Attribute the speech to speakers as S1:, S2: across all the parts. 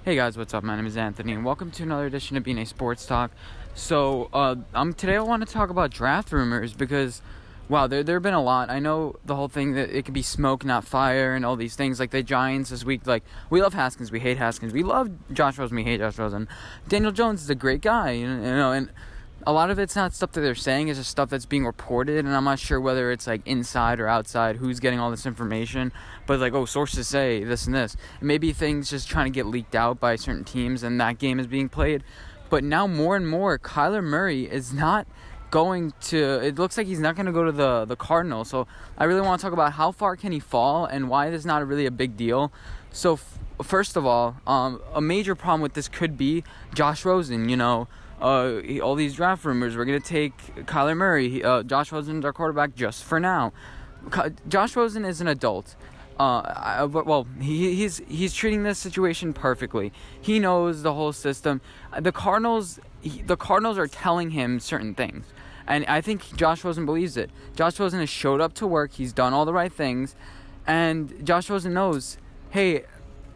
S1: Hey guys, what's up? My name is Anthony, and welcome to another edition of BnA Sports Talk. So, today I want to talk about draft rumors because, wow, there have been a lot. I know the whole thing that it could be smoke, not fire, and all these things. Like the Giants this week, like we love Haskins, we hate Haskins. We love Josh Rosen, we hate Josh Rosen. Daniel Jones is a great guy, and a lot of it's not stuff that they're saying, it's just stuff that's being reported, and I'm not sure whether it's like inside or outside, who's getting all this information, but like, oh, sources say this and this. And maybe things just trying to get leaked out by certain teams, and that game is being played. But now more and more, Kyler Murray is not going to, it looks like he's not going to go to the Cardinals. So I really want to talk about how far can he fall and why this is not really a big deal. So first of all, a major problem with this could be Josh Rosen, all these draft rumors. We're going to take Kyler Murray. Josh Rosen's our quarterback just for now. Josh Rosen is an adult. He's treating this situation perfectly. He knows the whole system. The Cardinals are telling him certain things. And I think Josh Rosen believes it. Josh Rosen has showed up to work. He's done all the right things. And Josh Rosen knows, hey,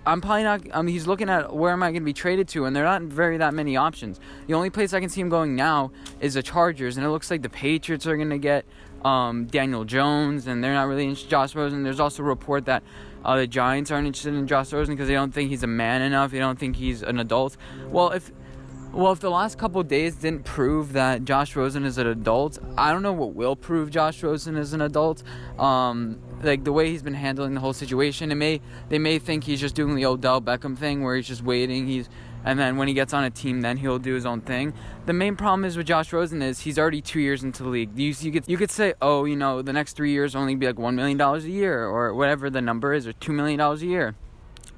S1: I'm probably not. He's looking at where am I going to be traded to, and there are not that many options. The only place I can see him going now is the Chargers, and it looks like the Patriots are going to get Daniel Jones, and they're not really interested in Josh Rosen. There's also a report that the Giants aren't interested in Josh Rosen because they don't think he's a man enough. They don't think he's an adult. Well, if the last couple of days didn't prove that Josh Rosen is an adult, I don't know what will prove Josh Rosen is an adult. Like the way he's been handling the whole situation, they may think he's just doing the Odell Beckham thing where he's just waiting. And then when he gets on a team, then he'll do his own thing. The main problem is with Josh Rosen is he's already 2 years into the league. You could say, the next 3 years only be like $1 million a year or whatever the number is, or $2 million a year.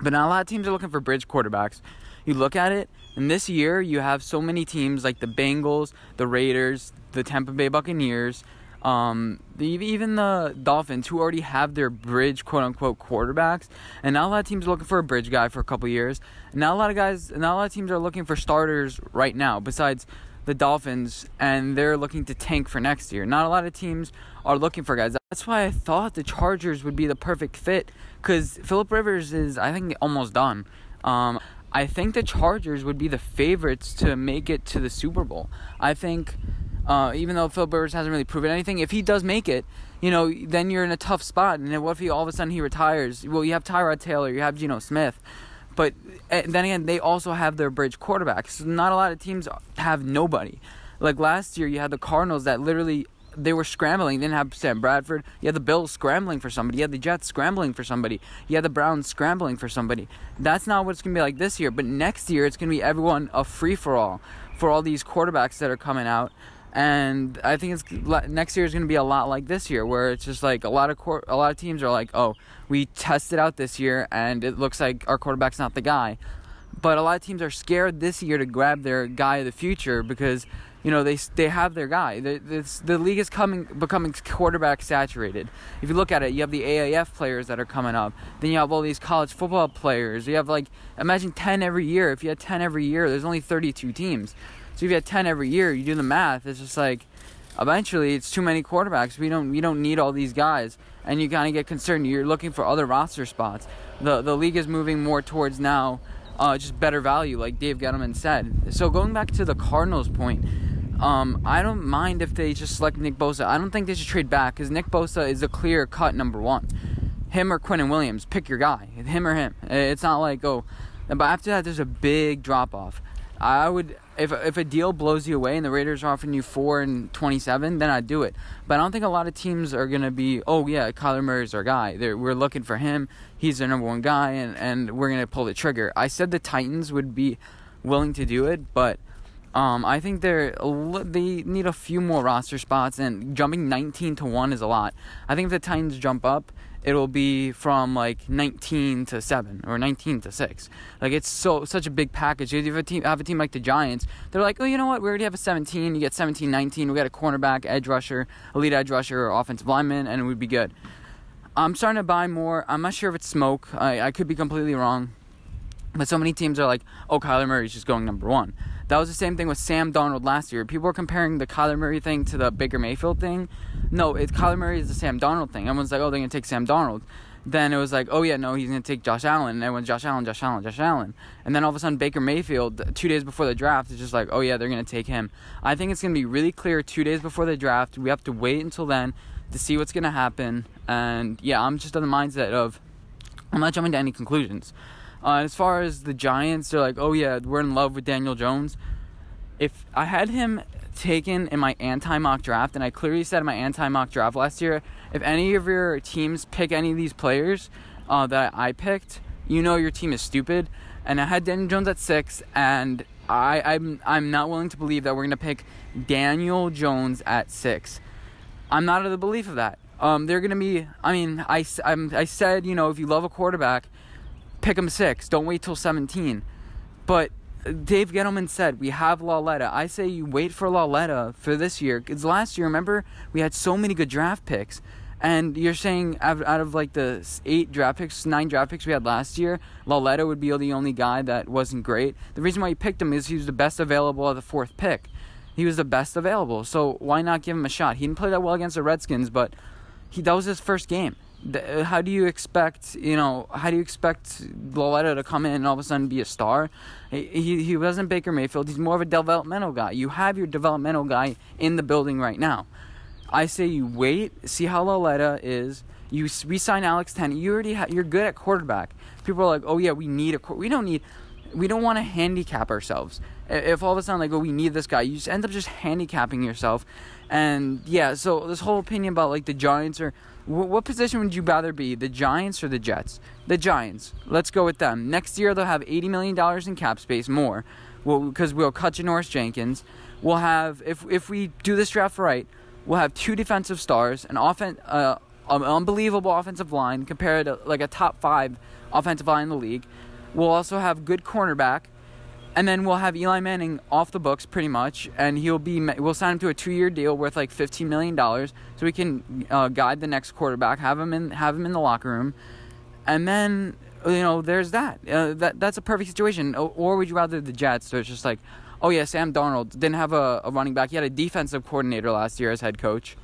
S1: But now a lot of teams are looking for bridge quarterbacks. You look at it, and this year you have so many teams like the Bengals, the Raiders, the Tampa Bay Buccaneers, even the Dolphins, who already have their bridge quote-unquote quarterbacks. And now a lot of teams are looking for a bridge guy for a couple years. Now a lot of teams are looking for starters right now, besides the Dolphins, and they're looking to tank for next year. Not a lot of teams are looking for guys. That's why I thought the Chargers would be the perfect fit, because Phillip Rivers is, I think, almost done. I think the Chargers would be the favorites to make it to the Super Bowl. I think, even though Phillip Rivers hasn't really proven anything, if he does make it, then you're in a tough spot. And what if all of a sudden he retires? Well, you have Tyrod Taylor, you have Geno Smith. But then again, they also have their bridge quarterbacks. So not a lot of teams have nobody. Like last year, you had the Cardinals that literally, they were scrambling. They didn't have Sam Bradford. You had the Bills scrambling for somebody. You had the Jets scrambling for somebody. You had the Browns scrambling for somebody. That's not what it's going to be like this year. But next year, it's going to be everyone a free-for-all for all these quarterbacks that are coming out. And I think next year is going to be a lot like this year, where it's just like a lot of teams are like, oh, we tested out this year, and it looks like our quarterback's not the guy. But a lot of teams are scared this year to grab their guy of the future because they have their guy. The league is becoming quarterback saturated. If you look at it, you have the AAF players that are coming up. Then you have all these college football players. You have imagine 10 every year. If you had 10 every year, there's only 32 teams. So if you had 10 every year, you do the math. It's just like eventually it's too many quarterbacks. We don't need all these guys, and you kind of get concerned. You're looking for other roster spots. The league is moving more towards now just better value, like Dave Gettleman said. So going back to the Cardinals point. I don't mind if they just select Nick Bosa. I don't think they should trade back because Nick Bosa is a clear-cut number one. Him or Quinnen Williams, pick your guy. Him or him. It's not like, but after that, there's a big drop-off. I would, if a deal blows you away and the Raiders are offering you 4 and 27, then I'd do it. But I don't think a lot of teams are going to be, Kyler Murray's our guy. We're looking for him. He's their number one guy, and we're going to pull the trigger. I said the Titans would be willing to do it, but I think they need a few more roster spots, and jumping 19-1 is a lot. I think if the Titans jump up, it'll be from 19-7 or 19-6. It's such a big package. If you have a team like the Giants, they're like, oh, you know what? We already have a 17. You get 17-19. We got a cornerback, edge rusher, elite edge rusher, or offensive lineman, and we'd be good. I'm starting to buy more. I'm not sure if it's smoke. I could be completely wrong. But so many teams are like, oh, Kyler Murray's just going number one. That was the same thing with Sam Darnold last year. People were comparing the Kyler Murray thing to the Baker Mayfield thing. No, Kyler Murray is the Sam Darnold thing. Everyone's like, oh, they're going to take Sam Darnold. then it was like, oh yeah, no, he's going to take Josh Allen. And everyone's Josh Allen, Josh Allen, Josh Allen. And then all of a sudden Baker Mayfield, 2 days before the draft, is just like, oh yeah, they're going to take him. I think it's going to be really clear 2 days before the draft. We have to wait until then to see what's going to happen. And yeah, I'm just on the mindset of I'm not jumping to any conclusions. As far as the Giants, they're like, oh yeah, we're in love with Daniel Jones. If I had him taken in my anti-mock draft, and I clearly said in my anti-mock draft last year, if any of your teams pick any of these players that I picked, you know your team is stupid. And I had Daniel Jones at 6, and I'm not willing to believe that we're going to pick Daniel Jones at 6. I'm not of the belief of that. They're going to be, I said, if you love a quarterback, pick him 6. Don't wait till 17. But Dave Gettleman said, we have Lauletta. I say you wait for Lauletta for this year. Because last year, remember, we had so many good draft picks. And you're saying out of like the 9 draft picks we had last year, Lauletta would be the only guy that wasn't great. The reason why you picked him is he was the best available at the 4th pick. He was the best available. So why not give him a shot? He didn't play that well against the Redskins, but that was his first game. How do you expect Lauletta to come in and all of a sudden be a star? He wasn't Baker Mayfield. He's more of a developmental guy. You have your developmental guy in the building right now. I say you wait, see how Lauletta is. You re-sign Alex Tenney. You're good at quarterback. People are like, oh yeah, we don't want to handicap ourselves. If all of a sudden like, oh, we need this guy, you just end up just handicapping yourself. And yeah, so this whole opinion about like the Giants or what position would you rather be, the Giants or the Jets? The Giants. Let's go with them. Next year they'll have $80 million in cap space more, because we'll cut Janoris Jenkins. We'll have, if we do this draft right, we'll have 2 defensive stars, an unbelievable offensive line compared to like a top 5 offensive line in the league. We'll also have good cornerback. And then we'll have Eli Manning off the books pretty much, and we'll sign him to a 2-year deal worth like $15 million, so we can guide the next quarterback, have him in the locker room, and then there's that. That's a perfect situation. Or would you rather the Jets? So it's just like, oh yeah, Sam Darnold didn't have a running back. He had a defensive coordinator last year as head coach.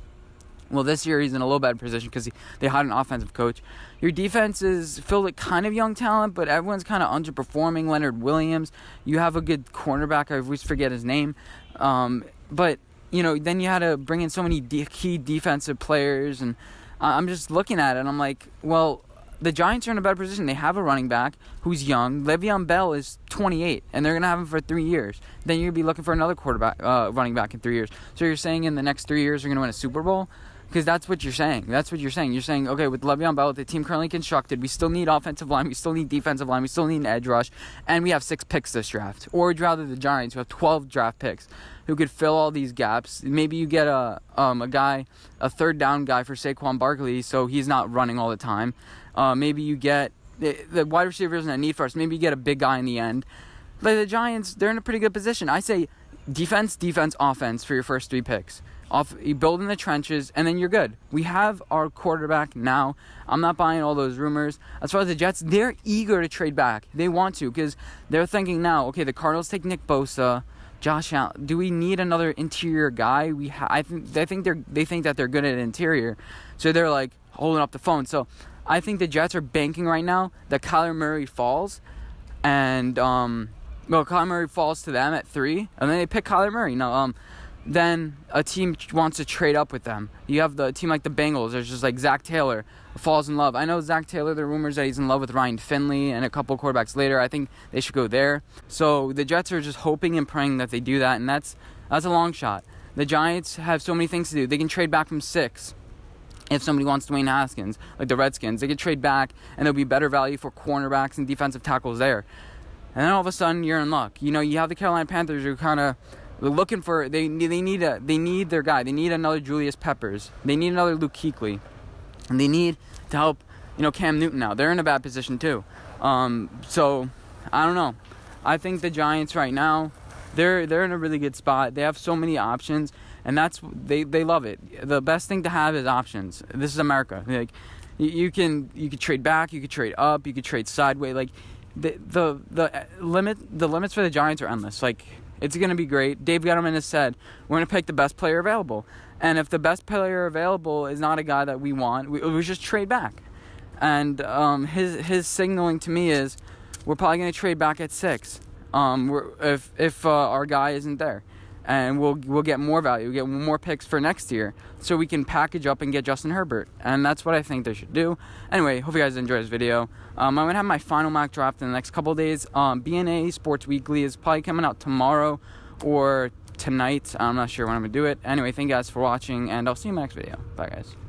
S1: Well, this year he's in a little better position because they had an offensive coach. Your defense is filled with kind of young talent, but everyone's kind of underperforming. Leonard Williams, you have a good cornerback. I always forget his name. But, then you had to bring in so many key defensive players. And I'm just looking at it, and I'm like, well, the Giants are in a better position. They have a running back who's young. Le'Veon Bell is 28, and they're going to have him for 3 years. Then you're going to be looking for another running back in 3 years. So you're saying in the next 3 years you're going to win a Super Bowl? Because that's what you're saying. You're saying, okay, with Le'Veon Bell, with the team currently constructed, we still need offensive line, we still need defensive line, we still need an edge rush, and we have 6 picks this draft. Or would you rather the Giants, who have 12 draft picks, who could fill all these gaps? Maybe you get a third down guy for Saquon Barkley, so he's not running all the time. Maybe you get the wide receivers in a need first. Maybe you get a big guy in the end. Like the Giants, they're in a pretty good position. I say defense, offense for your first 3 picks. You build in the trenches, and then you're good. We have our quarterback now. I'm not buying all those rumors. As far as the Jets, they're eager to trade back. They want to, because they're thinking now, okay, the Cardinals take Nick Bosa, Josh Allen. Do we need another interior guy? They think that they're good at interior, so they're like holding up the phone. So I think the Jets are banking right now that Kyler Murray falls, and Kyler Murray falls to them at 3, and then they pick Kyler Murray. Now, then a team wants to trade up with them. You have the team like the Bengals. There's just like Zach Taylor falls in love. I know Zach Taylor, there are rumors that he's in love with Ryan Finley and a couple quarterbacks later. I think they should go there. So the Jets are just hoping and praying that they do that, and that's a long shot. The Giants have so many things to do. They can trade back from 6 if somebody wants Dwayne Haskins, like the Redskins. They could trade back, and there'll be better value for cornerbacks and defensive tackles there. And then all of a sudden, you're in luck. You have the Carolina Panthers who kind of looking for they need their guy. They need another Julius Peppers. They need another Luke Kuechly, and they need to help Cam Newton now. They're in a bad position too. So I don't know. I think the Giants right now they're in a really good spot. They have so many options, and that's they love it. The best thing to have is options. This is America. Like you could trade back, you could trade up, you could trade sideways. Like the limits for the Giants are endless. Like it's going to be great. Dave Gettleman has said, we're going to pick the best player available. And if the best player available is not a guy that we want, we just trade back. And his signaling to me is we're probably going to trade back at 6 if our guy isn't there. And we'll get more value, get more picks for next year, so we can package up and get Justin Herbert. And that's what I think they should do. Anyway, hope you guys enjoyed this video. I'm going to have my final mock draft in the next couple of days. BnA Sports Weekly is probably coming out tomorrow or tonight. I'm not sure when I'm going to do it. Anyway, thank you guys for watching, and I'll see you in my next video. Bye, guys.